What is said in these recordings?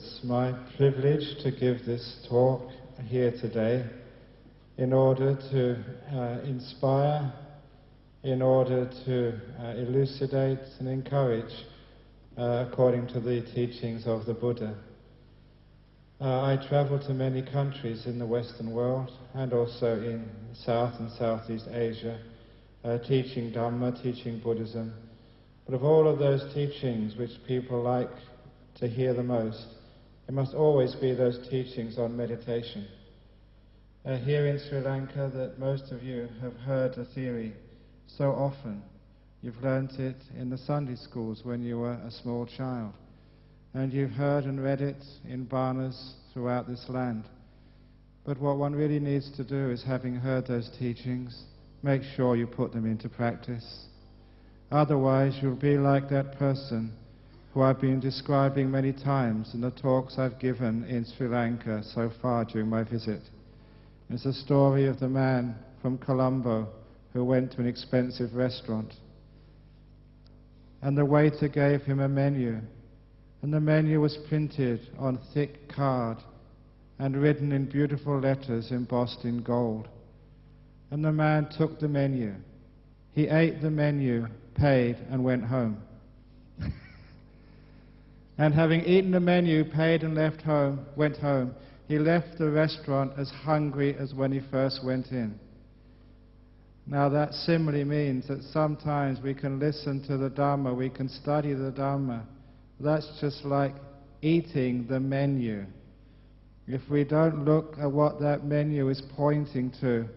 It's my privilege to give this talk here today in order to inspire, in order to elucidate and encourage according to the teachings of the Buddha. I travel to many countries in the Western world and also in South and Southeast Asia, teaching Dhamma, teaching Buddhism. But of all of those teachings which people like to hear the most, it must always be those teachings on meditation. Here in Sri Lanka, that most of you have heard the theory so often. You've learnt it in the Sunday schools when you were a small child. And you've heard and read it in bhanas throughout this land. But what one really needs to do is, having heard those teachings, make sure you put them into practice. Otherwise, you'll be like that person who I've been describing many times in the talks I've given in Sri Lanka so far during my visit. It's the story of the man from Colombo who went to an expensive restaurant. And the waiter gave him a menu. And the menu was printed on thick card and written in beautiful letters embossed in gold. And the man took the menu. He ate the menu, paid, and went home. And having eaten the menu, paid, and went home, he left the restaurant as hungry as when he first went in. Now that simile means that sometimes we can listen to the Dhamma, we can study the Dhamma. That's just like eating the menu. If we don't look at what that menu is pointing to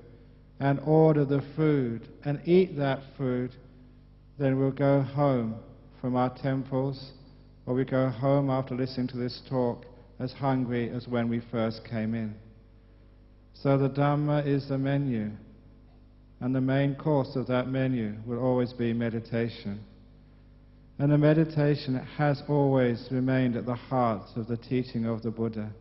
and order the food and eat that food, then we'll go home from our temples, or we go home after listening to this talk as hungry as when we first came in. So the Dhamma is the menu, and the main course of that menu will always be meditation. And the meditation has always remained at the heart of the teaching of the Buddha.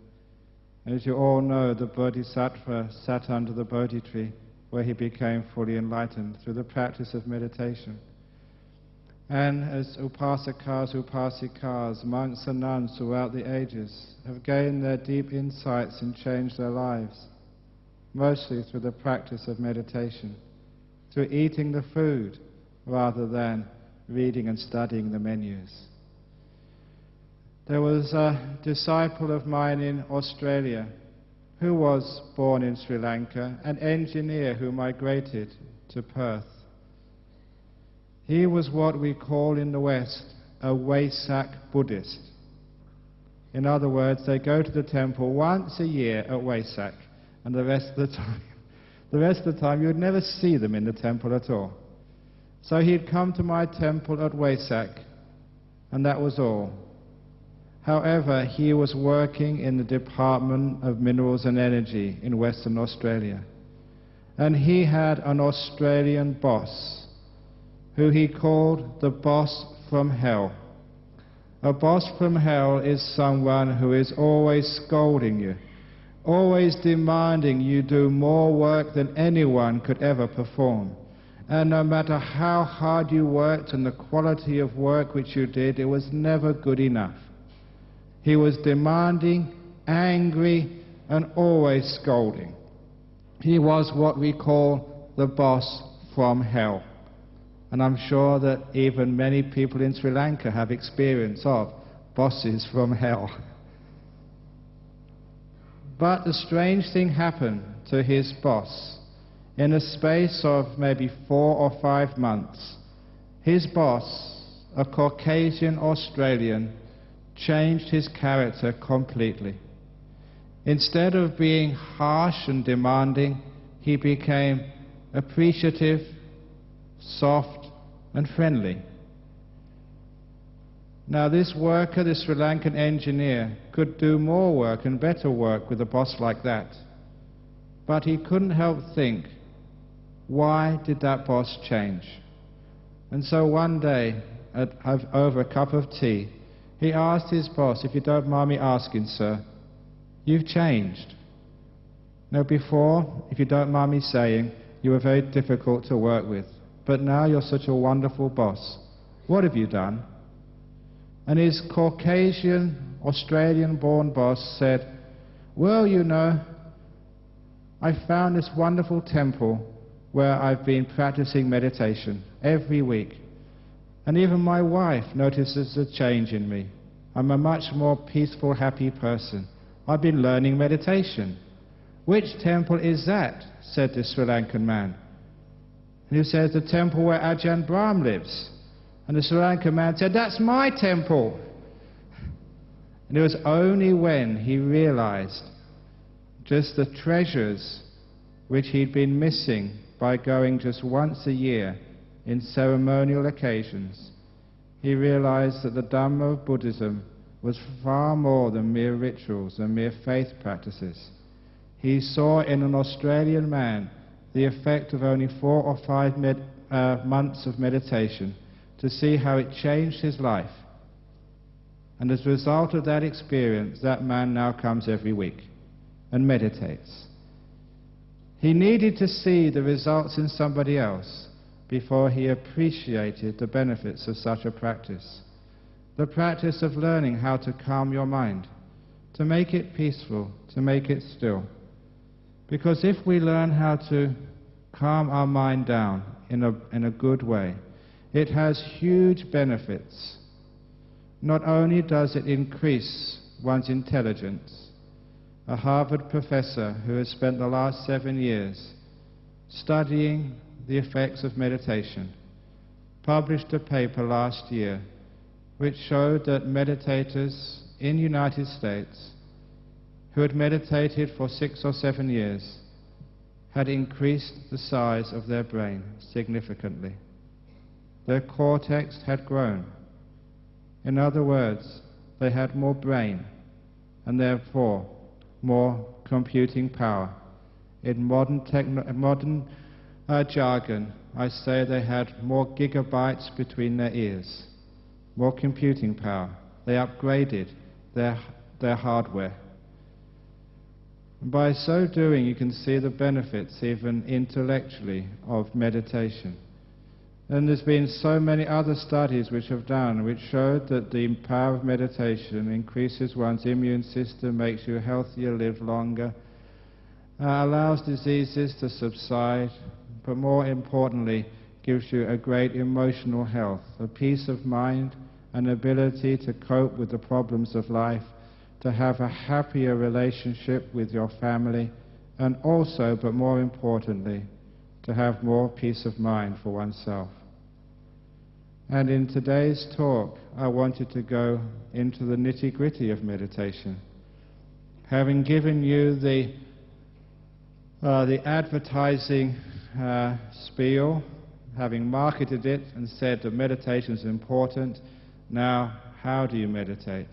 As you all know, the Bodhisattva sat under the Bodhi tree where he became fully enlightened through the practice of meditation. And as upasakas, upasikas, monks and nuns throughout the ages have gained their deep insights and changed their lives, mostly through the practice of meditation, through eating the food rather than reading and studying the menus. There was a disciple of mine in Australia who was born in Sri Lanka, an engineer who migrated to Perth. He was what we call in the West a Wesak Buddhist. In other words, they go to the temple once a year at Wesak, and the rest of the time you would never see them in the temple at all. So he'd come to my temple at Wesak, and that was all. However, he was working in the Department of Minerals and Energy in Western Australia. And he had an Australian boss, who he called the boss from hell. A boss from hell is someone who is always scolding you, always demanding you do more work than anyone could ever perform. And no matter how hard you worked and the quality of work which you did, it was never good enough. He was demanding, angry, and always scolding. He was what we call the boss from hell. And I'm sure that even many people in Sri Lanka have experience of bosses from hell. But the strange thing happened to his boss. In a space of maybe 4 or 5 months, his boss, a Caucasian Australian, changed his character completely. Instead of being harsh and demanding, he became appreciative, soft, and friendly. Now this worker, this Sri Lankan engineer, could do more work and better work with a boss like that. But he couldn't help think, why did that boss change? And so one day, over a cup of tea, he asked his boss, "If you don't mind me asking, sir, you've changed. Now before, if you don't mind me saying, you were very difficult to work with. But now you're such a wonderful boss. What have you done?" And his Caucasian Australian-born boss said, "Well, you know, I found this wonderful temple where I've been practicing meditation every week. And even my wife notices a change in me. I'm a much more peaceful, happy person. I've been learning meditation." "Which temple is that?" said the Sri Lankan man. And he says, "The temple where Ajan Brahm lives." And the Sri Lankan man said, "That's my temple." And it was only when he realized just the treasures which he'd been missing by going just once a year in ceremonial occasions, he realized that the Dhamma of Buddhism was far more than mere rituals and mere faith practices. He saw in an Australian man the effect of only 4 or 5 months of meditation to see how it changed his life. And as a result of that experience, that man now comes every week and meditates. He needed to see the results in somebody else before he appreciated the benefits of such a practice. The practice of learning how to calm your mind, to make it peaceful, to make it still. Because if we learn how to calm our mind down in a good way, it has huge benefits. Not only does it increase one's intelligence. A Harvard professor who has spent the last 7 years studying the effects of meditation published a paper last year which showed that meditators in the United States who had meditated for 6 or 7 years had increased the size of their brain significantly. Their cortex had grown. In other words, they had more brain and therefore more computing power. In modern jargon, I say they had more gigabytes between their ears, more computing power. They upgraded their hardware. And by so doing, you can see the benefits, even intellectually, of meditation. And there's been so many other studies which have done, which showed that the power of meditation increases one's immune system, makes you healthier, live longer, allows diseases to subside, but more importantly, gives you a great emotional health, a peace of mind, an ability to cope with the problems of life, to have a happier relationship with your family, and also, but more importantly, to have more peace of mind for oneself. And in today's talk, I wanted to go into the nitty-gritty of meditation. Having given you the advertising spiel, having marketed it and said that meditation is important, now how do you meditate?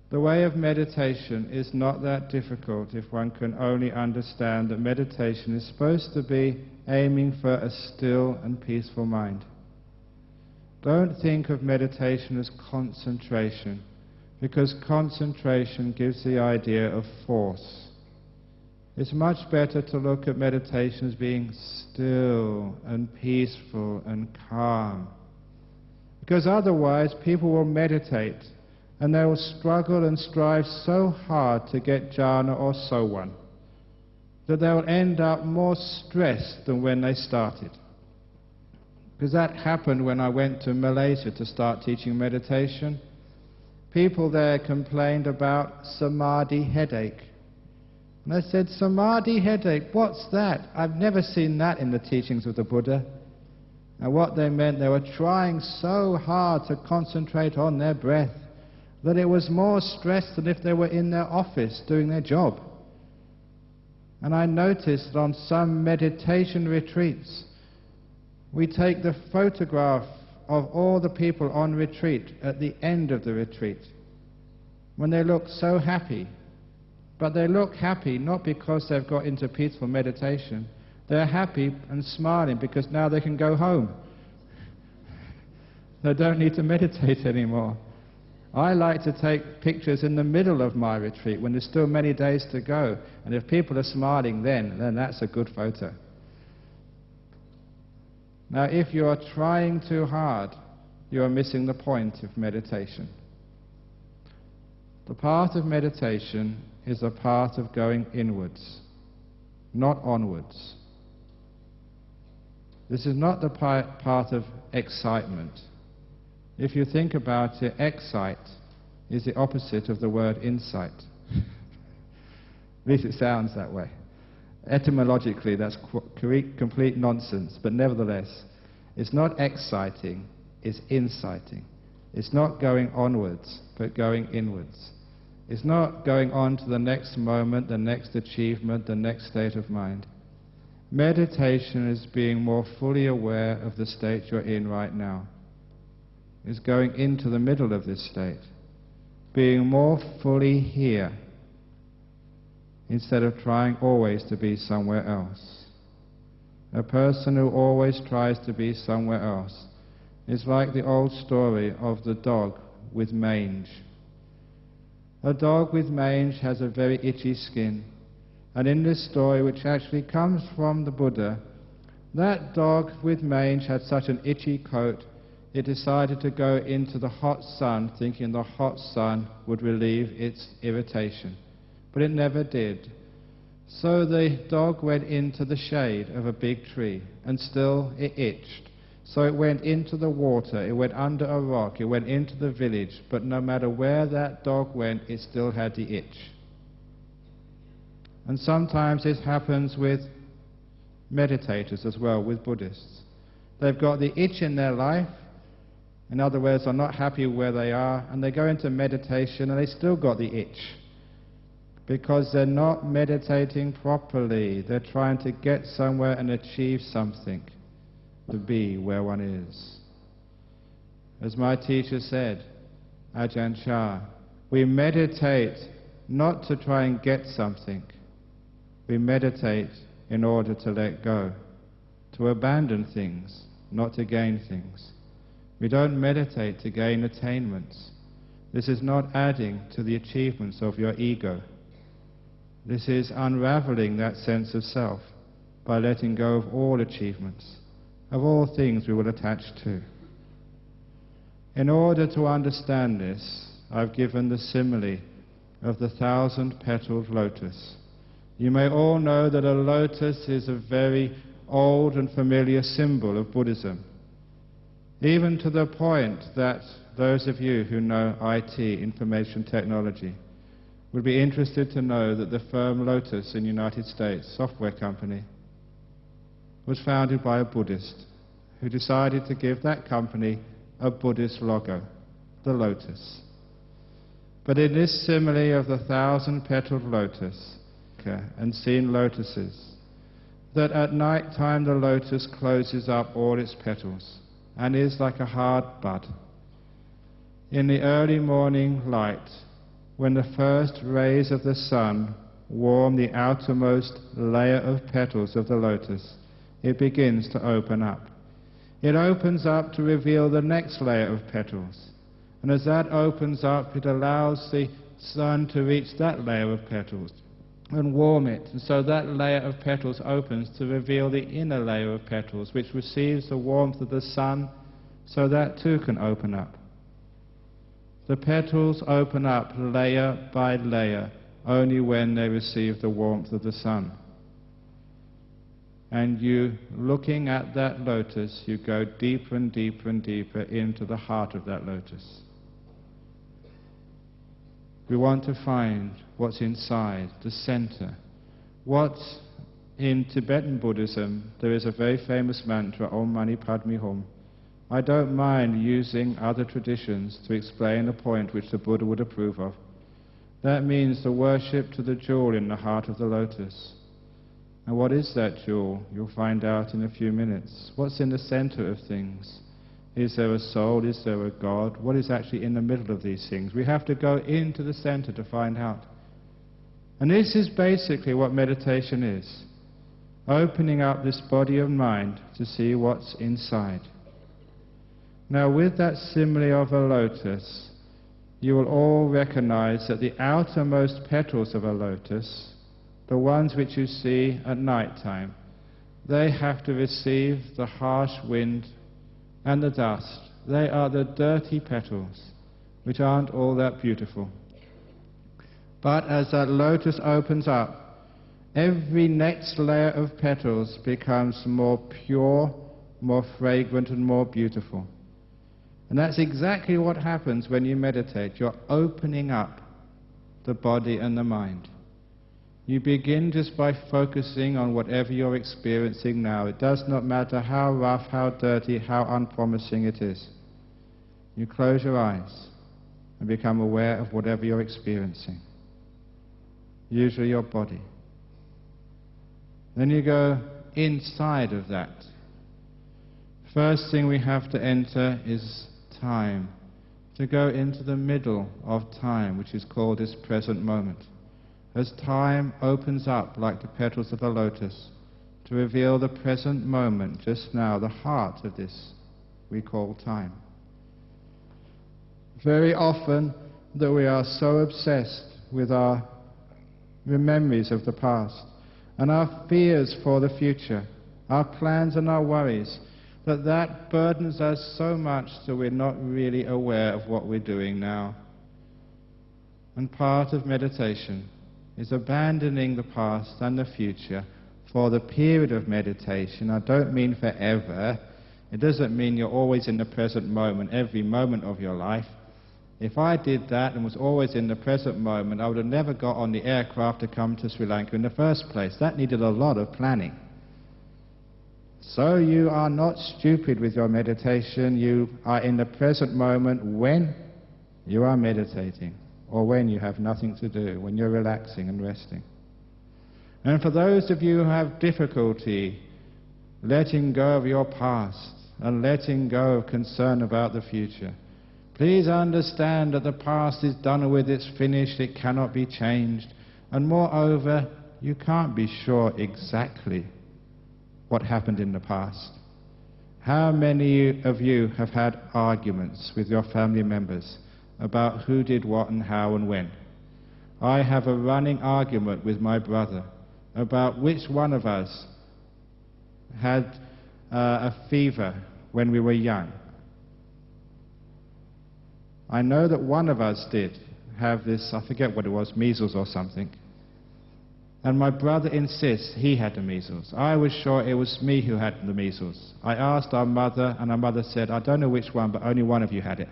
The way of meditation is not that difficult if one can only understand that meditation is supposed to be aiming for a still and peaceful mind. Don't think of meditation as concentration, because concentration gives the idea of force. It's much better to look at meditation as being still and peaceful and calm, because otherwise people will meditate and they will struggle and strive so hard to get jhana or sowan that they will end up more stressed than when they started. Because that happened when I went to Malaysia to start teaching meditation. People there complained about samadhi headache. And I said, samadhi headache, what's that? I've never seen that in the teachings of the Buddha. And what they meant, they were trying so hard to concentrate on their breath that it was more stress than if they were in their office doing their job. And I noticed that on some meditation retreats, we take the photograph of all the people on retreat at the end of the retreat, when they look so happy. But they look happy not because they've got into peaceful meditation. They're happy and smiling because now they can go home. They don't need to meditate anymore. I like to take pictures in the middle of my retreat when there's still many days to go. And if people are smiling then that's a good photo. Now, if you are trying too hard, you are missing the point of meditation. The path of meditation is a path of going inwards, not onwards. This is not the path of excitement. If you think about it, excite is the opposite of the word insight. At least it sounds that way. Etymologically, that's complete nonsense, but nevertheless, it's not exciting, it's inciting. It's not going onwards, but going inwards. It's not going on to the next moment, the next achievement, the next state of mind. Meditation is being more fully aware of the state you're in right now. It's going into the middle of this state, being more fully here, instead of trying always to be somewhere else. A person who always tries to be somewhere else is like the old story of the dog with mange. A dog with mange has a very itchy skin, and in this story, which actually comes from the Buddha, that dog with mange had such an itchy coat, it decided to go into the hot sun, thinking the hot sun would relieve its irritation. But it never did. So the dog went into the shade of a big tree, and still it itched. So it went into the water, it went under a rock, it went into the village, but no matter where that dog went, it still had the itch. And sometimes it happens with meditators as well, with Buddhists. They've got the itch in their life, in other words, they're not happy where they are, and they go into meditation and they still got the itch. Because they're not meditating properly. They're trying to get somewhere and achieve something, to be where one is. As my teacher said, Ajan, we meditate not to try and get something. We meditate in order to let go, to abandon things, not to gain things. We don't meditate to gain attainments. This is not adding to the achievements of your ego. This is unraveling that sense of self by letting go of all achievements, of all things we will attach to. In order to understand this, I've given the simile of the 1,000-petaled lotus. You may all know that a lotus is a very old and familiar symbol of Buddhism, even to the point that those of you who know IT, information technology, would be interested to know that the firm Lotus in the United States, software company, was founded by a Buddhist who decided to give that company a Buddhist logo, the lotus. But in this simile of the 1,000-petaled lotus, and seen lotuses, that at night time the lotus closes up all its petals and is like a hard bud. In the early morning light, when the first rays of the sun warm the outermost layer of petals of the lotus, it begins to open up. It opens up to reveal the next layer of petals. And as that opens up, it allows the sun to reach that layer of petals and warm it. And so that layer of petals opens to reveal the inner layer of petals, which receives the warmth of the sun, so that too can open up. The petals open up layer by layer only when they receive the warmth of the sun. And you, looking at that lotus, you go deeper and deeper and deeper into the heart of that lotus. We want to find what's inside, the center. What in Tibetan Buddhism, there is a very famous mantra, Om Mani Padme Hum. I don't mind using other traditions to explain a point which the Buddha would approve of. That means the worship to the jewel in the heart of the lotus. And what is that jewel? You'll find out in a few minutes. What's in the center of things? Is there a soul? Is there a God? What is actually in the middle of these things? We have to go into the center to find out. And this is basically what meditation is. Opening up this body of mind to see what's inside. Now, with that simile of a lotus, you will all recognize that the outermost petals of a lotus, the ones which you see at night time, they have to receive the harsh wind and the dust. They are the dirty petals, which aren't all that beautiful. But as that lotus opens up, every next layer of petals becomes more pure, more fragrant, and more beautiful. And that's exactly what happens when you meditate. You're opening up the body and the mind. You begin just by focusing on whatever you're experiencing now. It does not matter how rough, how dirty, how unpromising it is. You close your eyes and become aware of whatever you're experiencing, usually your body. Then you go inside of that. First thing we have to enter is time, to go into the middle of time, which is called this present moment. As time opens up like the petals of a lotus to reveal the present moment, just now, the heart of this we call time. Very often that we are so obsessed with our memories of the past and our fears for the future, our plans and our worries, that burdens us so much that we're not really aware of what we're doing now. And part of meditation is abandoning the past and the future for the period of meditation. I don't mean forever. It doesn't mean you're always in the present moment, every moment of your life. If I did that and was always in the present moment, I would have never got on the aircraft to come to Sri Lanka in the first place. That needed a lot of planning. So you are not stupid with your meditation. You are in the present moment when you are meditating, or when you have nothing to do, when you're relaxing and resting. And for those of you who have difficulty letting go of your past and letting go of concern about the future, please understand that the past is done with, it's finished, it cannot be changed. And moreover, you can't be sure exactly what happened in the past. How many of you have had arguments with your family members about who did what and how and when? I have a running argument with my brother about which one of us had a fever when we were young. I know that one of us did have this, I forget what it was, measles or something. And my brother insists he had the measles. I was sure it was me who had the measles. I asked our mother, and our mother said, I don't know which one, but only one of you had it.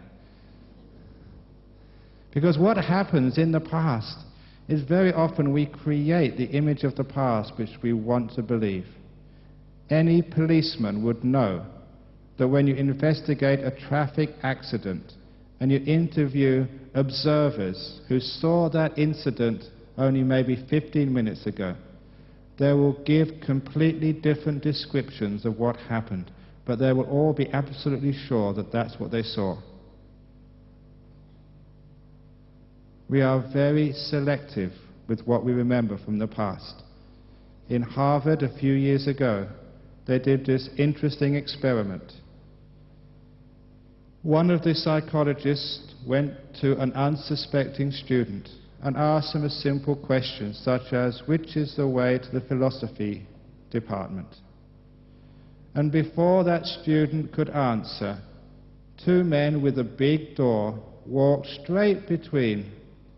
Because what happens in the past is very often we create the image of the past which we want to believe. Any policeman would know that when you investigate a traffic accident and you interview observers who saw that incident only maybe 15 minutes ago, they will give completely different descriptions of what happened, but they will all be absolutely sure that that's what they saw. We are very selective with what we remember from the past. In Harvard a few years ago, they did this interesting experiment. One of the psychologists went to an unsuspecting student and asked him a simple question such as, which is the way to the philosophy department? And before that student could answer, two men with a big door walked straight between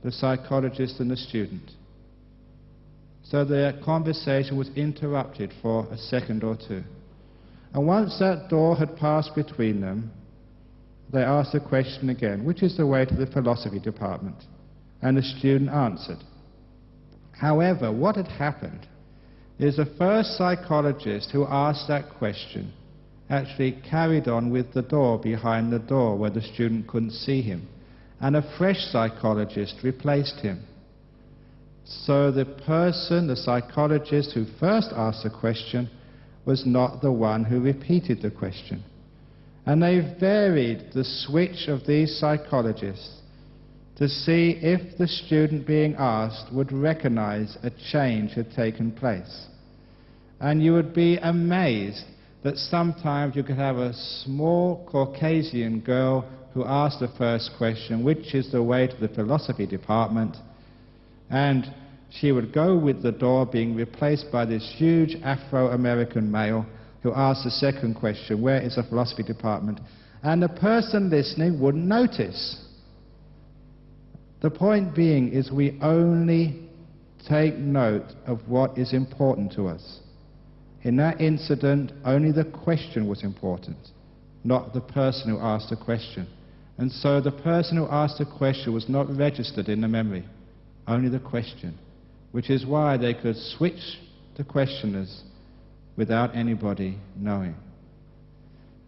the psychologist and the student. So their conversation was interrupted for a second or two. And once that door had passed between them, they asked the question again, which is the way to the philosophy department? And the student answered. However, what had happened is the first psychologist who asked that question actually carried on with the door behind the door where the student couldn't see him, and a fresh psychologist replaced him. So the person, the psychologist who first asked the question, was not the one who repeated the question. And they varied the switch of these psychologists to see if the student being asked would recognize a change had taken place. And you would be amazed that sometimes you could have a small Caucasian girl who asked the first question, which is the way to the philosophy department, and she would go with the door being replaced by this huge Afro-American male who asked the second question, where is the philosophy department? And the person listening wouldn't notice. The point being is we only take note of what is important to us. In that incident, only the question was important, not the person who asked the question. And so the person who asked the question was not registered in the memory, only the question, which is why they could switch the questioners without anybody knowing.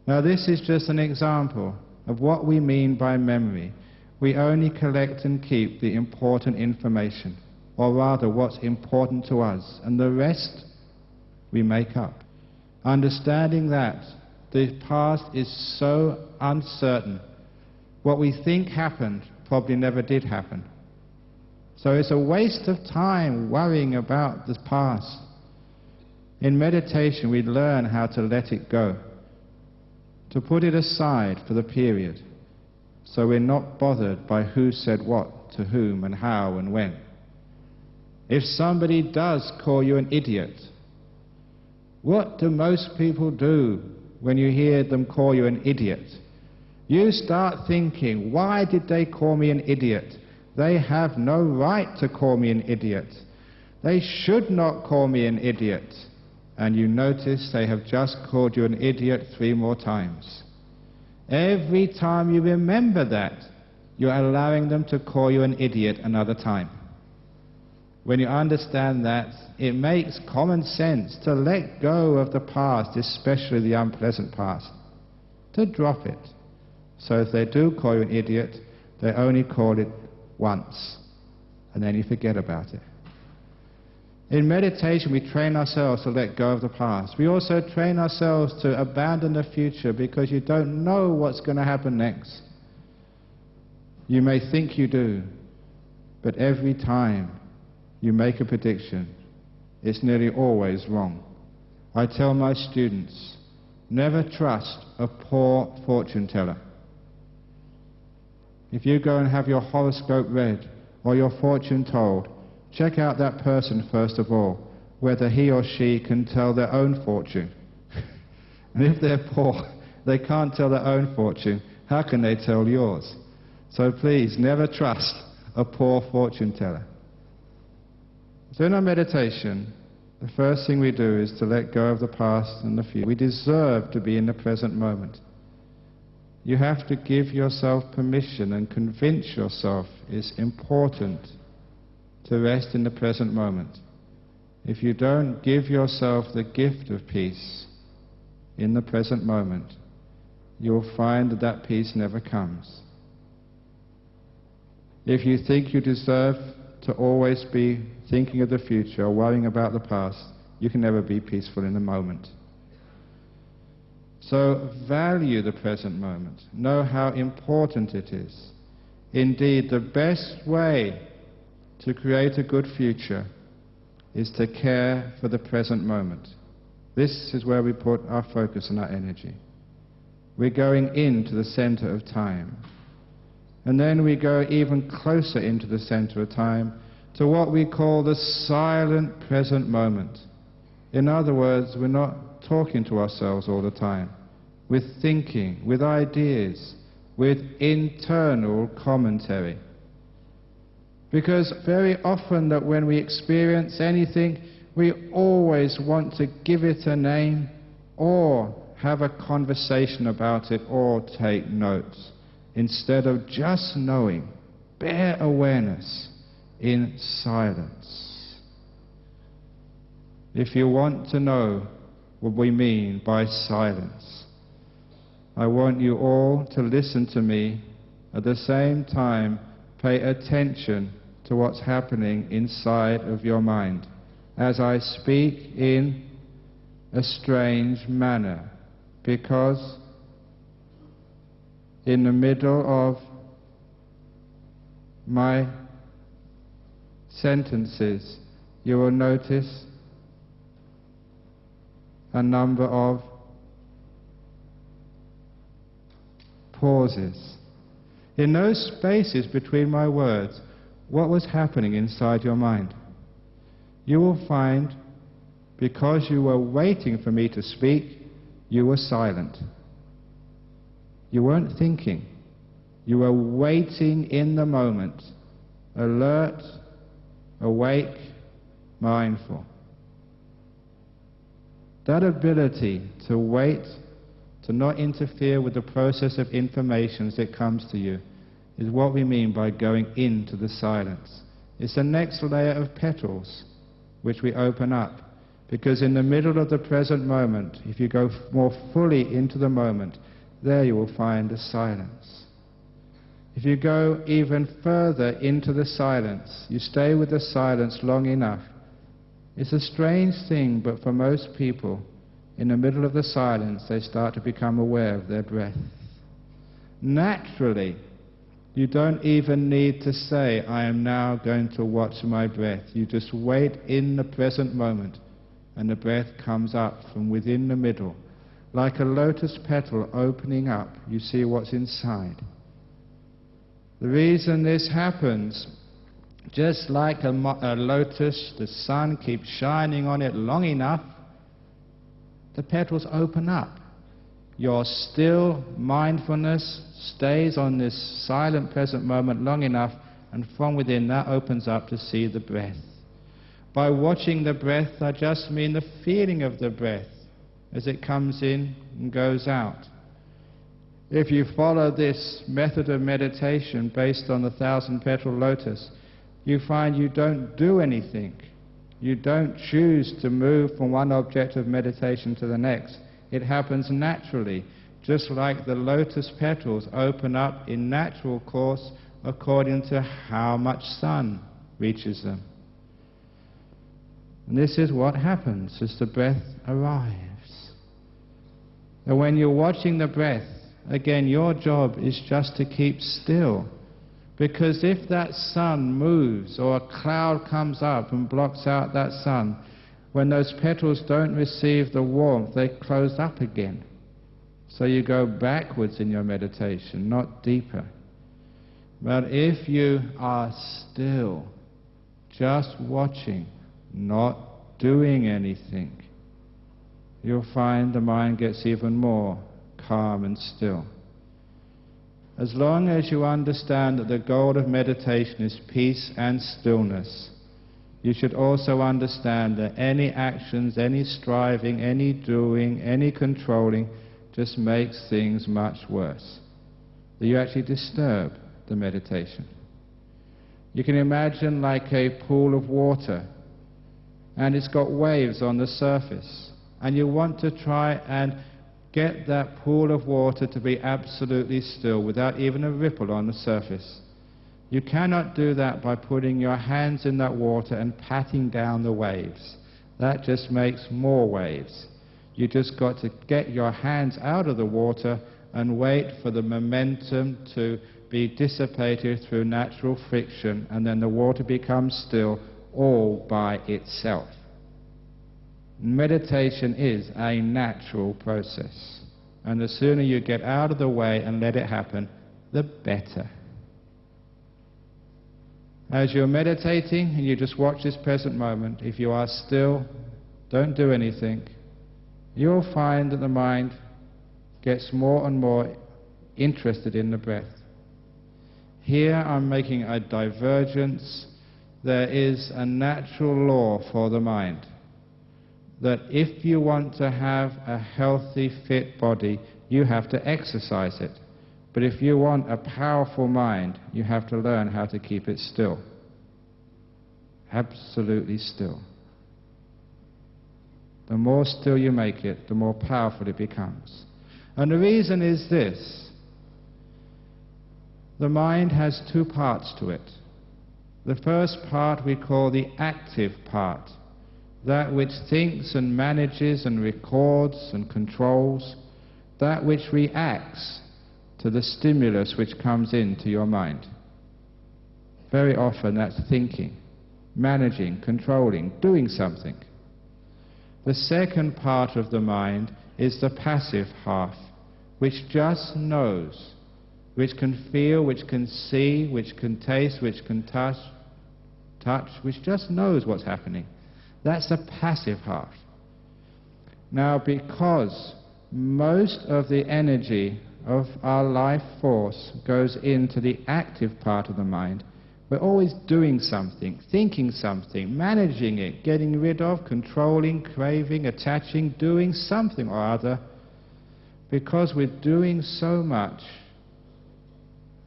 Now, this is just an example of what we mean by memory. We only collect and keep the important information, or rather what's important to us, and the rest we make up. Understanding that the past is so uncertain, what we think happened probably never did happen. So it's a waste of time worrying about the past. In meditation, we learn how to let it go, to put it aside for the period, so we're not bothered by who said what to whom and how and when. If somebody does call you an idiot, what do most people do when you hear them call you an idiot? You start thinking, why did they call me an idiot? They have no right to call me an idiot. They should not call me an idiot. And you notice they have just called you an idiot 3 more times. Every time you remember that, you're allowing them to call you an idiot another time. When you understand that, it makes common sense to let go of the past, especially the unpleasant past, to drop it. So if they do call you an idiot, they only call it once, and then you forget about it. In meditation, we train ourselves to let go of the past. We also train ourselves to abandon the future, because you don't know what's going to happen next. You may think you do, but every time you make a prediction, it's nearly always wrong. I tell my students, never trust a poor fortune teller. If you go and have your horoscope read or your fortune told, check out that person first of all, whether he or she can tell their own fortune. And if they're poor, they can't tell their own fortune, how can they tell yours? So please, never trust a poor fortune teller. So in our meditation, the first thing we do is to let go of the past and the future. We deserve to be in the present moment. You have to give yourself permission and convince yourself it's important to rest in the present moment. If you don't give yourself the gift of peace in the present moment, you'll find that that peace never comes. If you think you deserve to always be thinking of the future or worrying about the past, you can never be peaceful in the moment. So value the present moment. Know how important it is. Indeed, the best way to create a good future is to care for the present moment. This is where we put our focus and our energy. We're going into the center of time. And then we go even closer into the center of time to what we call the silent present moment. In other words, we're not talking to ourselves all the time. We're thinking, with ideas, with internal commentary. Because very often that when we experience anything, we always want to give it a name or have a conversation about it or take notes, instead of just knowing, bare awareness in silence. If you want to know what we mean by silence, I want you all to listen to me, at the same time pay attention to what's happening inside of your mind as I speak in a strange manner, because in the middle of my sentences you will notice a number of pauses. In those spaces between my words, what was happening inside your mind? You will find, because you were waiting for me to speak, you were silent. You weren't thinking. You were waiting in the moment alert, awake, mindful. That ability to wait, to not interfere with the process of information as it comes to you, is what we mean by going into the silence. It's the next layer of petals which we open up, because in the middle of the present moment, if you go more fully into the moment, there you will find the silence. If you go even further into the silence, you stay with the silence long enough. It's a strange thing, but for most people, in the middle of the silence, they start to become aware of their breath. Naturally, you don't even need to say, I am now going to watch my breath. You just wait in the present moment, and the breath comes up from within the middle. Like a lotus petal opening up, you see what's inside. The reason this happens, just like a lotus, the sun keeps shining on it long enough, the petals open up. Your still mindfulness stays on this silent present moment long enough, and from within that opens up to see the breath. By watching the breath, I just mean the feeling of the breath as it comes in and goes out. If you follow this method of meditation based on the 1,000-petal lotus, you find you don't do anything. You don't choose to move from one object of meditation to the next. It happens naturally, just like the lotus petals open up in natural course according to how much sun reaches them. And this is what happens as the breath arrives. And when you're watching the breath, again, your job is just to keep still. Because if that sun moves or a cloud comes up and blocks out that sun, when those petals don't receive the warmth, they close up again. So you go backwards in your meditation, not deeper. But if you are still, just watching, not doing anything, you'll find the mind gets even more calm and still. As long as you understand that the goal of meditation is peace and stillness, you should also understand that any actions, any striving, any doing, any controlling just makes things much worse. That you actually disturb the meditation. You can imagine like a pool of water, and it's got waves on the surface, and you want to try and get that pool of water to be absolutely still without even a ripple on the surface. You cannot do that by putting your hands in that water and patting down the waves. That just makes more waves. You just got to get your hands out of the water and wait for the momentum to be dissipated through natural friction, and then the water becomes still all by itself. Meditation is a natural process, and the sooner you get out of the way and let it happen, the better. As you're meditating and you just watch this present moment, if you are still, don't do anything, you'll find that the mind gets more and more interested in the breath. Here I'm making a divergence. There is a natural law for the mind, that if you want to have a healthy, fit body, you have to exercise it. But if you want a powerful mind, you have to learn how to keep it still. Absolutely still. The more still you make it, the more powerful it becomes. And the reason is this. The mind has two parts to it. The first part we call the active part, that which thinks and manages and records and controls, that which reacts to the stimulus which comes into your mind. Very often that's thinking, managing, controlling, doing something. The second part of the mind is the passive half, which just knows, which can feel, which can see, which can taste, which can touch, which just knows what's happening. That's the passive half. Now, because most of the energy of our life force goes into the active part of the mind, We're always doing something, thinking something, managing it, getting rid of, controlling, craving, attaching, doing something or other. Because we're doing so much,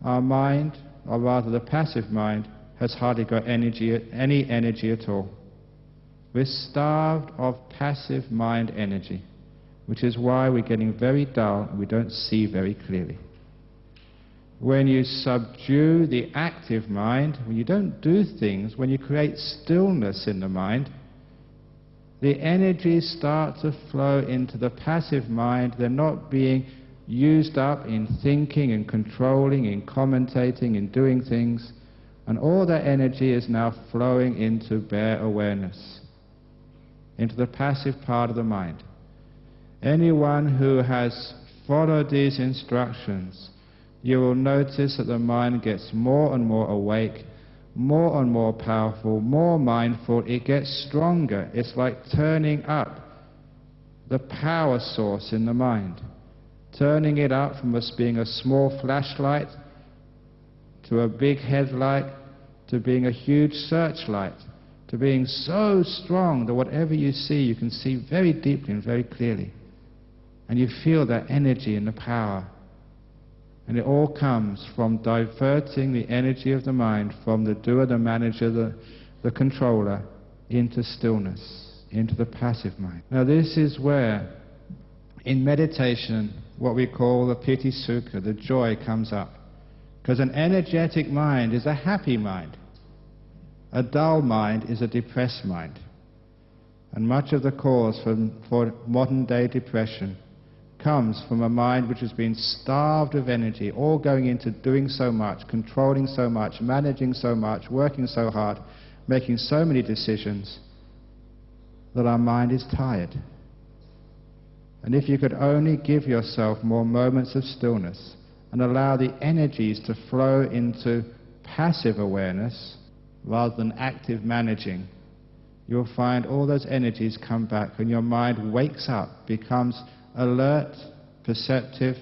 our mind, or rather the passive mind, has hardly got any energy at all. We're starved of passive mind energy, which is why we're getting very dull and we don't see very clearly. When you subdue the active mind, when you don't do things, when you create stillness in the mind, the energies start to flow into the passive mind. They're not being used up in thinking and controlling, in commentating, in doing things, and all that energy is now flowing into bare awareness, into the passive part of the mind. Anyone who has followed these instructions, you will notice that the mind gets more and more awake, more and more powerful, more mindful. It gets stronger. It's like turning up the power source in the mind, turning it up from us being a small flashlight to a big headlight to being a huge searchlight, to being so strong that whatever you see, you can see very deeply and very clearly. And you feel that energy and the power. And it all comes from diverting the energy of the mind from the doer, the manager, the controller, into stillness, into the passive mind. Now this is where, in meditation, what we call the piti sukha, the joy, comes up. Because an energetic mind is a happy mind. A dull mind is a depressed mind. And much of the cause for modern day depression comes from a mind which has been starved of energy, all going into doing so much, controlling so much, managing so much, working so hard, making so many decisions, that our mind is tired. And if you could only give yourself more moments of stillness and allow the energies to flow into passive awareness rather than active managing, you'll find all those energies come back and your mind wakes up, becomes alert, perceptive,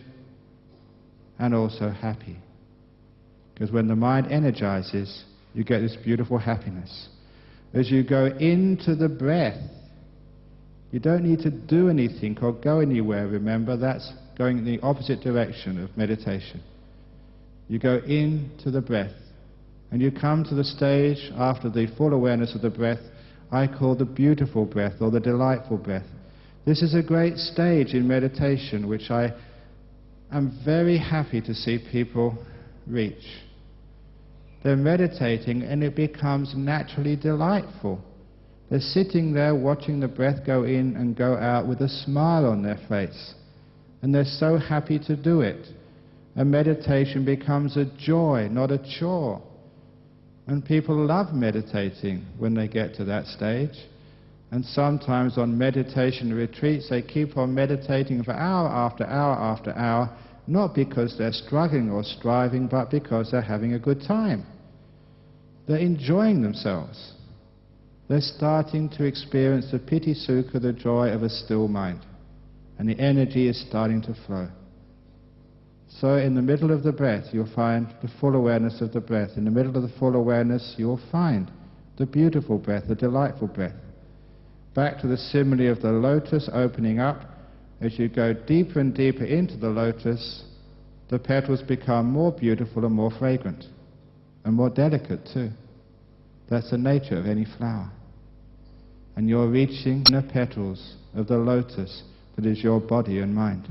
and also happy. Because when the mind energizes, you get this beautiful happiness. As you go into the breath, you don't need to do anything or go anywhere, remember, that's going in the opposite direction of meditation. You go into the breath, and you come to the stage after the full awareness of the breath I call the beautiful breath or the delightful breath. This is a great stage in meditation which I am very happy to see people reach. They're meditating and it becomes naturally delightful. They're sitting there watching the breath go in and go out with a smile on their face. And they're so happy to do it. And meditation becomes a joy, not a chore. And people love meditating when they get to that stage. And sometimes on meditation retreats, they keep on meditating for hour after hour after hour, not because they're struggling or striving, but because they're having a good time. They're enjoying themselves. They're starting to experience the piti sukha, the joy of a still mind. And the energy is starting to flow. So in the middle of the breath, you'll find the full awareness of the breath. In the middle of the full awareness, you'll find the beautiful breath, the delightful breath. Back to the simile of the lotus opening up. As you go deeper and deeper into the lotus, the petals become more beautiful and more fragrant, and more delicate too. That's the nature of any flower. And you're reaching the petals of the lotus that is your body and mind.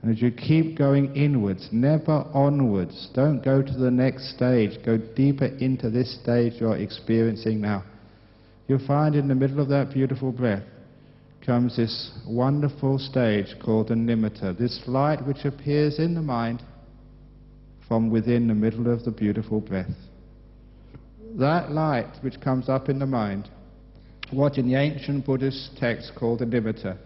And as you keep going inwards, never onwards, don't go to the next stage, go deeper into this stage you're experiencing now. You'll find in the middle of that beautiful breath comes this wonderful stage called the nimitta, this light which appears in the mind from within the middle of the beautiful breath. That light which comes up in the mind, what in the ancient Buddhist text called the nimitta,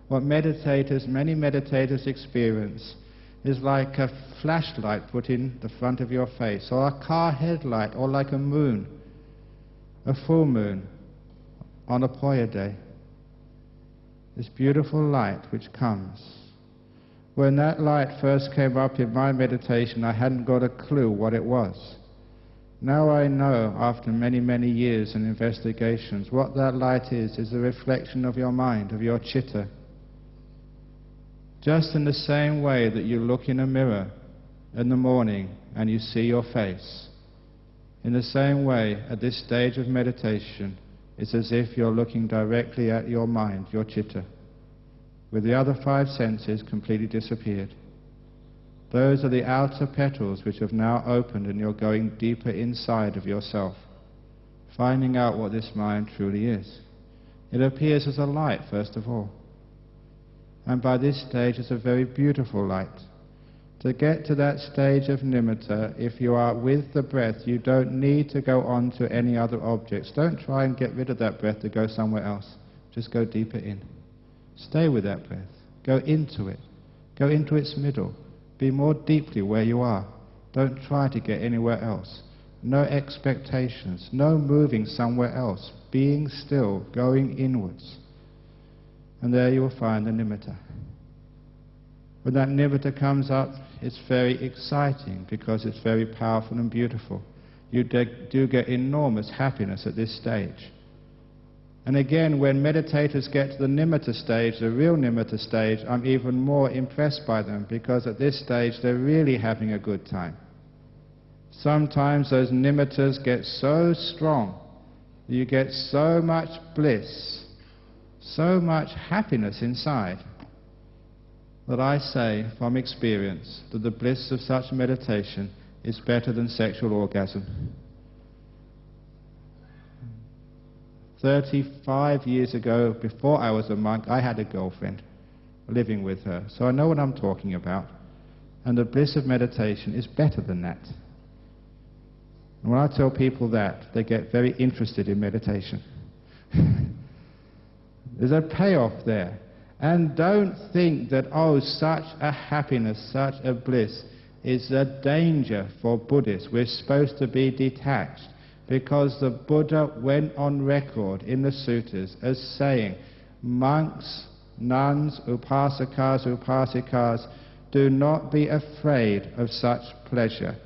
what meditators, many meditators experience, is like a flashlight put in the front of your face, or a car headlight, or like a moon, a full moon on a Poya day. This beautiful light which comes. When that light first came up in my meditation, I hadn't got a clue what it was. Now I know, after many, many years and investigations, what that light is a reflection of your mind, of your chitta. Just in the same way that you look in a mirror in the morning and you see your face, in the same way, at this stage of meditation, it's as if you're looking directly at your mind, your chitta, with the other 5 senses completely disappeared. Those are the outer petals which have now opened, and you're going deeper inside of yourself, finding out what this mind truly is. It appears as a light, first of all. And by this stage, it's a very beautiful light. To get to that stage of nimitta, if you are with the breath, you don't need to go on to any other objects. Don't try and get rid of that breath to go somewhere else. Just go deeper in. Stay with that breath. Go into it. Go into its middle. Be more deeply where you are. Don't try to get anywhere else. No expectations. No moving somewhere else. Being still, going inwards. And there you will find the nimitta. When that nimitta comes up, it's very exciting because it's very powerful and beautiful. You do get enormous happiness at this stage. And again, when meditators get to the nimitta stage, the real nimitta stage, I'm even more impressed by them, because at this stage they're really having a good time. Sometimes those nimittas get so strong, you get so much bliss, so much happiness inside, that I say from experience that the bliss of such meditation is better than sexual orgasm. 35 years ago, before I was a monk, I had a girlfriend, living with her. So I know what I'm talking about. And the bliss of meditation is better than that. And when I tell people that, they get very interested in meditation. There's a payoff there. And don't think that, oh, such a happiness, such a bliss is a danger for Buddhists. We're supposed to be detached. Because the Buddha went on record in the suttas as saying, monks, nuns, upasakas, upasikas, do not be afraid of such pleasure.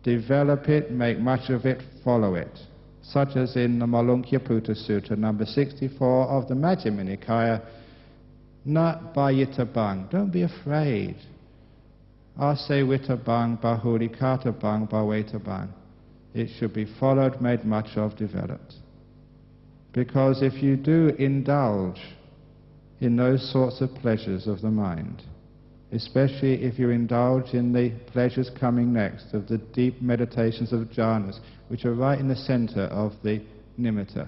Develop it, make much of it, follow it. Such as in the Malunkyaputta Sutta, number 64 of the Majjhima Nikaya, Nat bayitabang, don't be afraid. Ase witabang, bahulikata-bang, bawetabang. It should be followed, made much of, developed. Because if you do indulge in those sorts of pleasures of the mind, especially if you indulge in the pleasures coming next of the deep meditations of jhanas, which are right in the center of the nimitta.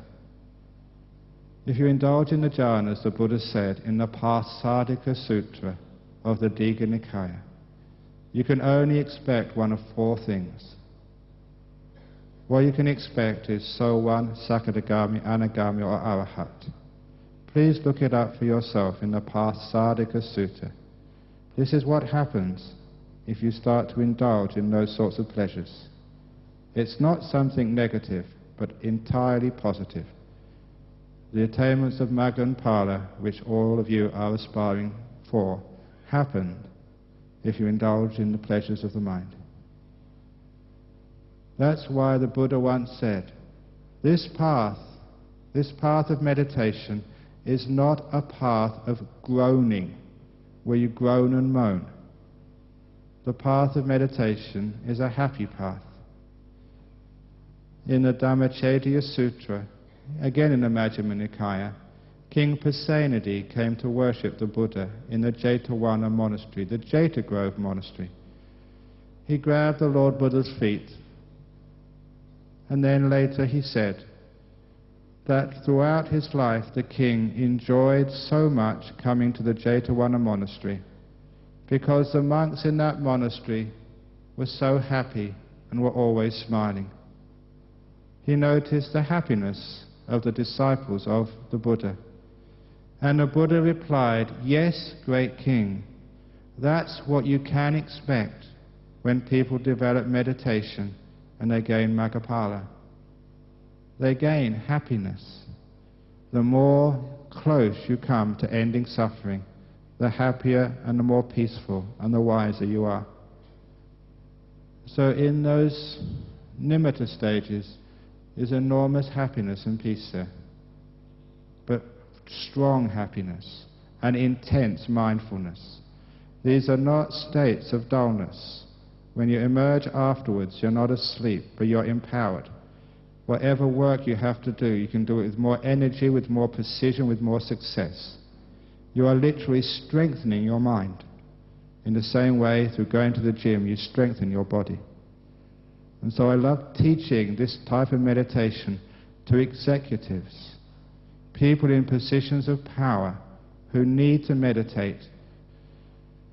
If you indulge in the jhanas, the Buddha said in the Pasadika Sutra of the Digha Nikaya, you can only expect one of 4 things. What you can expect is Sowan, Sakadagami, Anagami, or Arahat. Please look it up for yourself in the Pasadika Sutta. This is what happens if you start to indulge in those sorts of pleasures. It's not something negative, but entirely positive. The attainments of Magga and Phala, which all of you are aspiring for, happen if you indulge in the pleasures of the mind. That's why the Buddha once said, this path of meditation is not a path of groaning, where you groan and moan. The path of meditation is a happy path. In the Dhammacettiya Sutra, again in the Majjhima Nikaya, King Pasenadi came to worship the Buddha in the Jetavana monastery, the Jeta Grove monastery. He grabbed the Lord Buddha's feet, and then later he said that throughout his life the king enjoyed so much coming to the Jetavana monastery because the monks in that monastery were so happy and were always smiling. He noticed the happiness of the disciples of the Buddha. And the Buddha replied, yes, great king, that's what you can expect when people develop meditation and they gain Maggaphala. They gain happiness. The more close you come to ending suffering, the happier and the more peaceful and the wiser you are. So in those nimitta stages, is enormous happiness and peace there. But strong happiness and intense mindfulness. These are not states of dullness. When you emerge afterwards, you're not asleep, but you're empowered. Whatever work you have to do, you can do it with more energy, with more precision, with more success. You are literally strengthening your mind. In the same way, through going to the gym, you strengthen your body. And so I love teaching this type of meditation to executives, people in positions of power who need to meditate.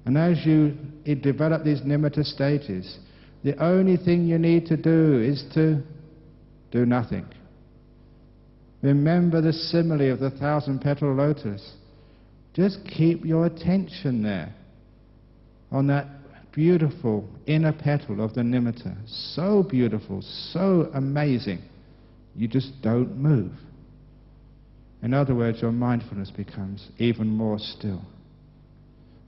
And as you develop these nimitta stages, the only thing you need to do is to do nothing. Remember the simile of the 1,000-petal lotus. Just keep your attention there on that beautiful inner petal of the nimitta. So beautiful, so amazing. You just don't move. In other words, your mindfulness becomes even more still.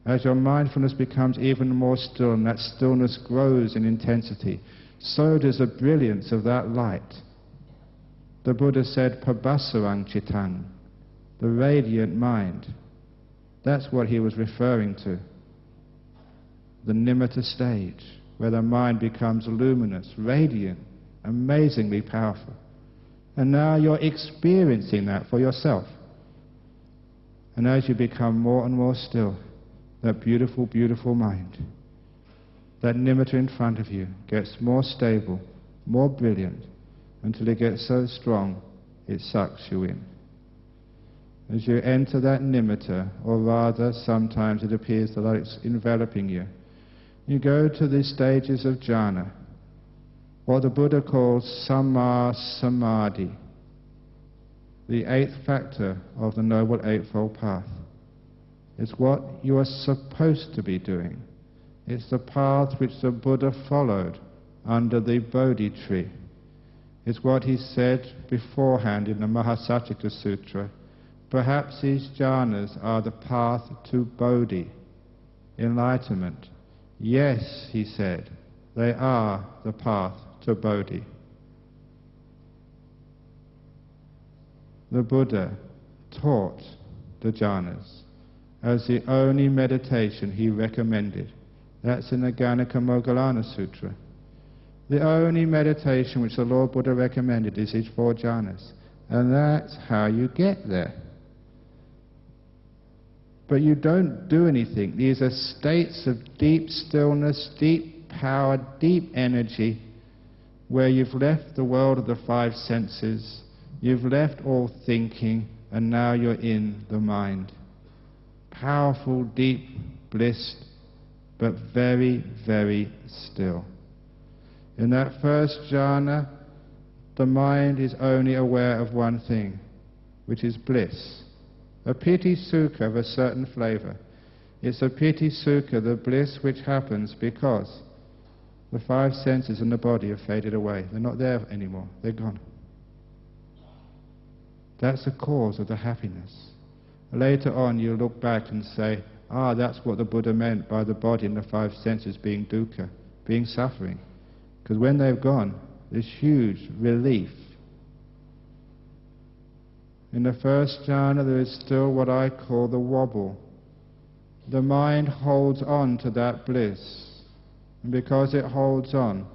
As your mindfulness becomes even more still and that stillness grows in intensity, so does the brilliance of that light. The Buddha said, Pabasarang Chitang, the radiant mind. That's what he was referring to. The nimitta stage, where the mind becomes luminous, radiant, amazingly powerful. And now you're experiencing that for yourself. And as you become more and more still, that beautiful, beautiful mind, that nimitta in front of you gets more stable, more brilliant, until it gets so strong it sucks you in. As you enter that nimitta, or rather sometimes it appears that it's enveloping you, you go to the stages of jhana, what the Buddha calls samma samadhi, the eighth factor of the Noble Eightfold Path. It's what you are supposed to be doing. It's the path which the Buddha followed under the Bodhi tree. It's what he said beforehand in the Mahasatthika Sutra. Perhaps these jhanas are the path to Bodhi, enlightenment. Yes, he said, they are the path to Bodhi. The Buddha taught the jhanas as the only meditation he recommended. That's in the Ganaka Moggallana Sutra. The only meditation which the Lord Buddha recommended is these 4 jhanas. And that's how you get there. But you don't do anything. These are states of deep stillness, deep power, deep energy, where you've left the world of the 5 senses, you've left all thinking, and now you're in the mind. Powerful, deep bliss, but very, very still. In that first jhana, the mind is only aware of one thing, which is bliss. A piti sukha of a certain flavor. It's a piti sukha, the bliss which happens because the 5 senses in the body have faded away. They're not there anymore. They're gone. That's the cause of the happiness. Later on, you look back and say, that's what the Buddha meant by the body and the 5 senses being dukkha, being suffering. Because when they've gone, there's huge relief. In the first jhana, there is still what I call the wobble. The mind holds on to that bliss. And because it holds on,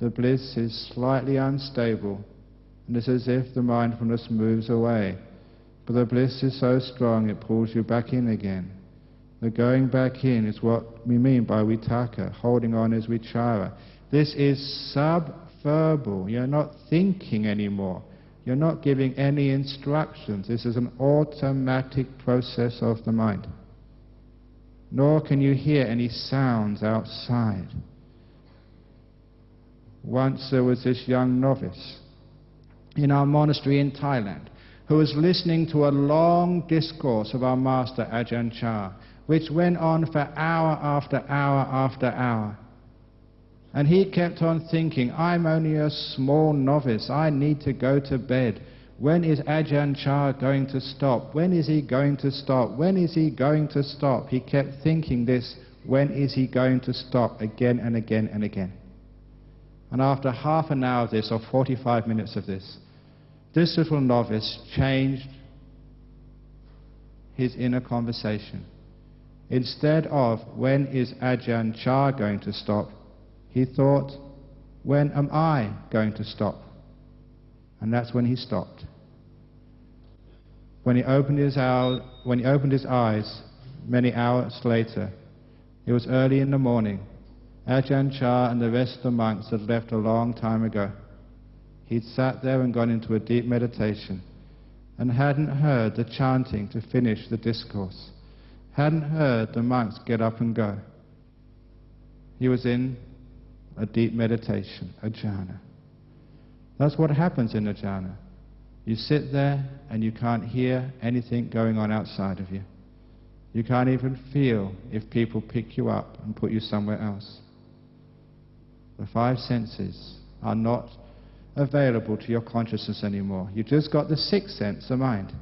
the bliss is slightly unstable. And it's as if the mindfulness moves away. But the bliss is so strong, it pulls you back in again. The going back in is what we mean by vitaka. Holding on is vichara. This is sub-verbal. You're not thinking anymore. You're not giving any instructions. This is an automatic process of the mind. Nor can you hear any sounds outside. Once there was this young novice in our monastery in Thailand who was listening to a long discourse of our master Ajan Chah, which went on for hour after hour after hour. And he kept on thinking, I'm only a small novice, I need to go to bed. When is Ajahn Chah going to stop? When is he going to stop? When is he going to stop? He kept thinking this, when is he going to stop, again and again and again. And after half an hour of this, or 45 minutes of this little novice changed his inner conversation. Instead of, when is Ajan Chah going to stop, he thought, when am I going to stop? And that's when he stopped. When he opened his eyes, many hours later, it was early in the morning. Ajan Chah and the rest of the monks had left a long time ago. He'd sat there and gone into a deep meditation, and hadn't heard the chanting to finish the discourse, hadn't heard the monks get up and go. He was in a deep meditation, a jhana. That's what happens in a jhana. You sit there and you can't hear anything going on outside of you. You can't even feel if people pick you up and put you somewhere else. The five senses are not available to your consciousness anymore. You just got the sixth sense, the mind.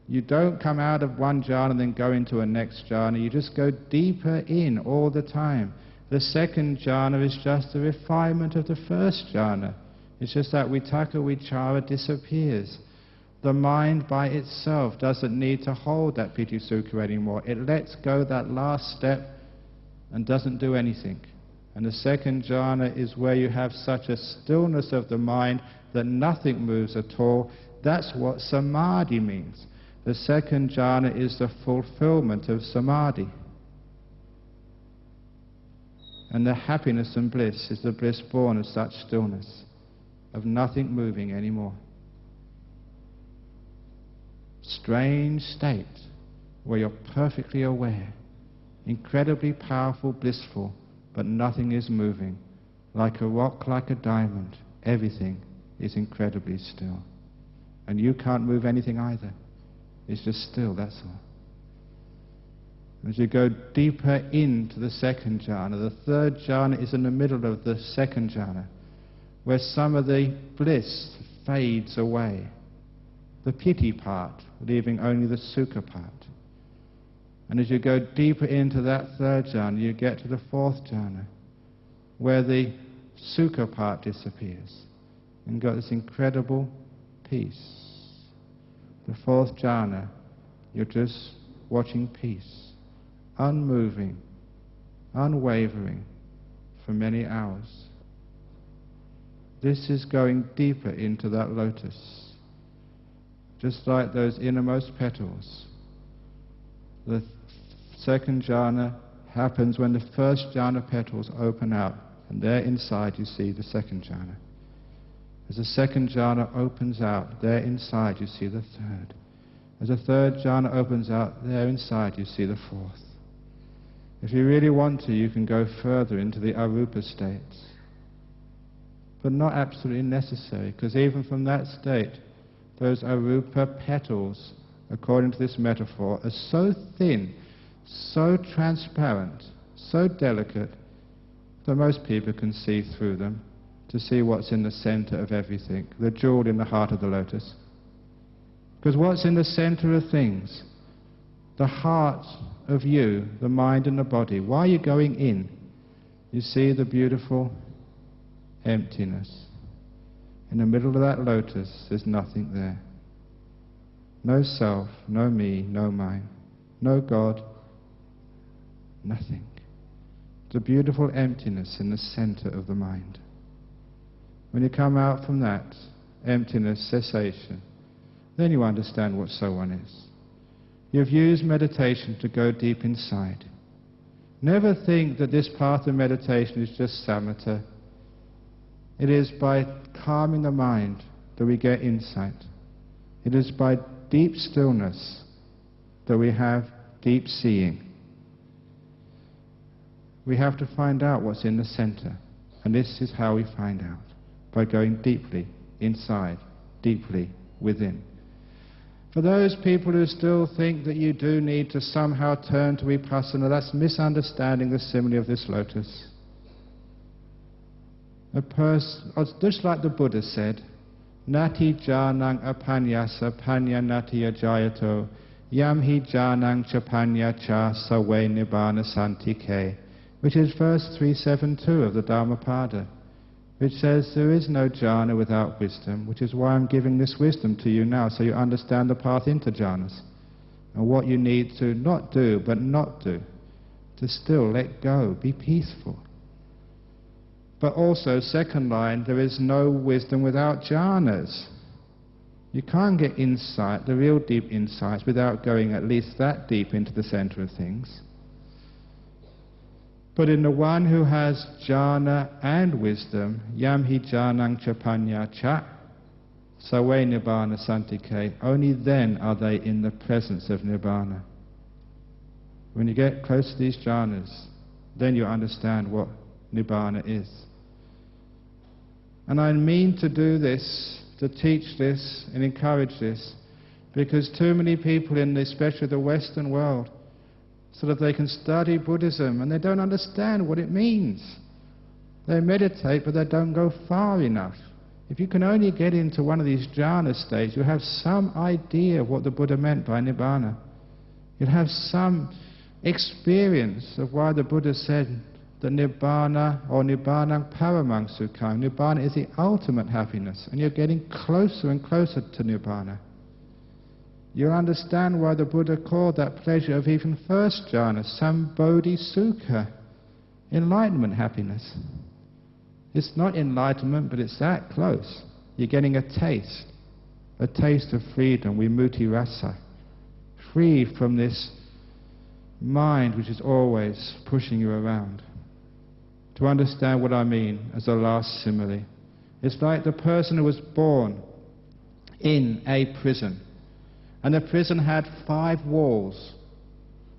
You don't come out of one jhana and then go into a next jhana. You just go deeper in all the time. The second jhana is just a refinement of the first jhana. It's just that vitaka vichara disappears. The mind by itself doesn't need to hold that piti sukha anymore. It lets go that last step and doesn't do anything. And the second jhana is where you have such a stillness of the mind that nothing moves at all. That's what samadhi means. The second jhana is the fulfillment of samadhi. And the happiness and bliss is the bliss born of such stillness, of nothing moving anymore. Strange state where you're perfectly aware, incredibly powerful, blissful, but nothing is moving. Like a rock, like a diamond, everything is incredibly still. And you can't move anything either. It's just still, that's all. As you go deeper into the second jhana, the third jhana is in the middle of the second jhana, where some of the bliss fades away. The piti part, leaving only the sukha part. And as you go deeper into that third jhana, you get to the fourth jhana, where the sukha part disappears. And you've got this incredible peace. The fourth jhana, you're just watching peace, unmoving, unwavering, for many hours. This is going deeper into that lotus, just like those innermost petals. The second jhana happens when the first jhana petals open out, and there inside you see the second jhana. As the second jhana opens out, there inside you see the third. As the third jhana opens out, there inside you see the fourth. If you really want to, you can go further into the arupa states. But not absolutely necessary, because even from that state, those arupa petals, according to this metaphor, are so thin, so transparent, so delicate, that most people can see through them, to see what's in the center of everything, the jewel in the heart of the lotus. Because what's in the center of things? The heart of you, the mind and the body. Why are you going in? You see the beautiful emptiness. In the middle of that lotus, there's nothing there. No self, no me, no mine, no God, nothing. The beautiful emptiness in the center of the mind. When you come out from that emptiness, cessation, then you understand what so one is. You've used meditation to go deep inside. Never think that this path of meditation is just samatha. It is by calming the mind that we get insight. It is by deep stillness that we have deep seeing. We have to find out what's in the center, and this is how we find out, by going deeply inside, deeply within. For those people who still think that you do need to somehow turn to vipassana, that's misunderstanding the simile of this lotus. Just like the Buddha said, Nati janang apanyasa panya nati ajayato yam hi janang chapanya cha sawe nibbana santike, which is verse 372 of the Dhammapada. which says there is no jhana without wisdom, which is why I'm giving this wisdom to you now, so you understand the path into jhanas and what you need to not do, but not do, to still let go, be peaceful. But also, second line, there is no wisdom without jhanas. You can't get insight, the real deep insights, without going at least that deep into the center of things. But in the one who has jhana and wisdom, yam hi jhanang cha panya cha, sawe nibbana santike, only then are they in the presence of nibbana. When you get close to these jhanas, then you understand what nibbana is. And I mean to do this, to teach this and encourage this, because too many people in especially the Western world, so that they can study Buddhism and they don't understand what it means. They meditate but they don't go far enough. If you can only get into one of these jhana states, you'll have some idea of what the Buddha meant by Nibbana. You'll have some experience of why the Buddha said that Nibbana or Nibbanang Paramang Sukhang, Nibbana is the ultimate happiness, and you're getting closer and closer to Nibbana. You'll understand why the Buddha called that pleasure of even first jhana Sambodhi Sukha, enlightenment happiness. It's not enlightenment, but it's that close. You're getting a taste of freedom, vimutti rasa, free from this mind which is always pushing you around. To understand what I mean as a last simile, it's like the person who was born in a prison. And the prison had 5 walls.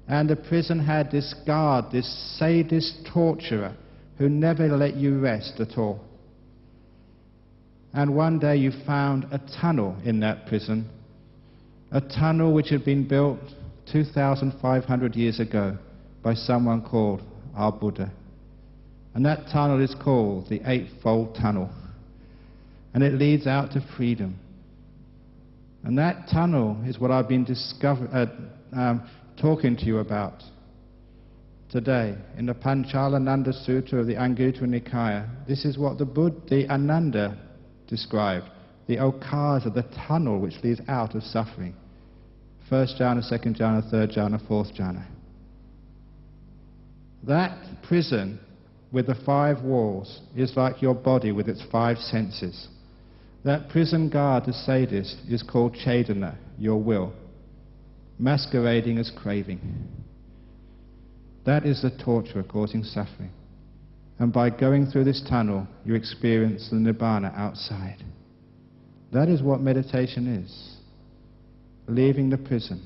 And the prison had this guard, this sadist torturer, who never let you rest at all. And one day you found a tunnel in that prison, a tunnel which had been built 2,500 years ago by someone called our Buddha. And that tunnel is called the Eightfold Tunnel. And it leads out to freedom. And that tunnel is what I've been talking to you about today in the Panchalananda Sutta of the Anguttara Nikaya. This is what the Ananda described, the okaza, the tunnel which leads out of suffering. First jhana, second jhana, third jhana, fourth jhana. That prison with the 5 walls is like your body with its 5 senses. That prison guard, the sadist, is called Chedana, your will, masquerading as craving. That is the torturer causing suffering. And by going through this tunnel, you experience the Nibbana outside. That is what meditation is, leaving the prison.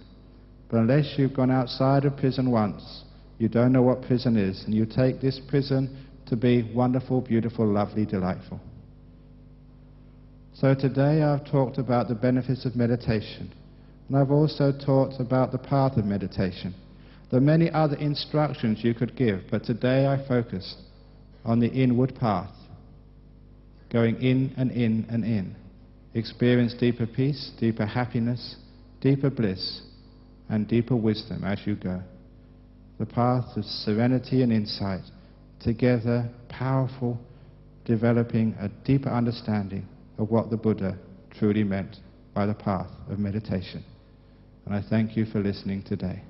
But unless you've gone outside of prison once, you don't know what prison is, and you take this prison to be wonderful, beautiful, lovely, delightful. So today I've talked about the benefits of meditation, and I've also talked about the path of meditation. There are many other instructions you could give, but today I focused on the inward path, going in and in and in. Experience deeper peace, deeper happiness, deeper bliss, and deeper wisdom as you go. The path of serenity and insight, together powerful, developing a deeper understanding of what the Buddha truly meant by the path of meditation. And I thank you for listening today.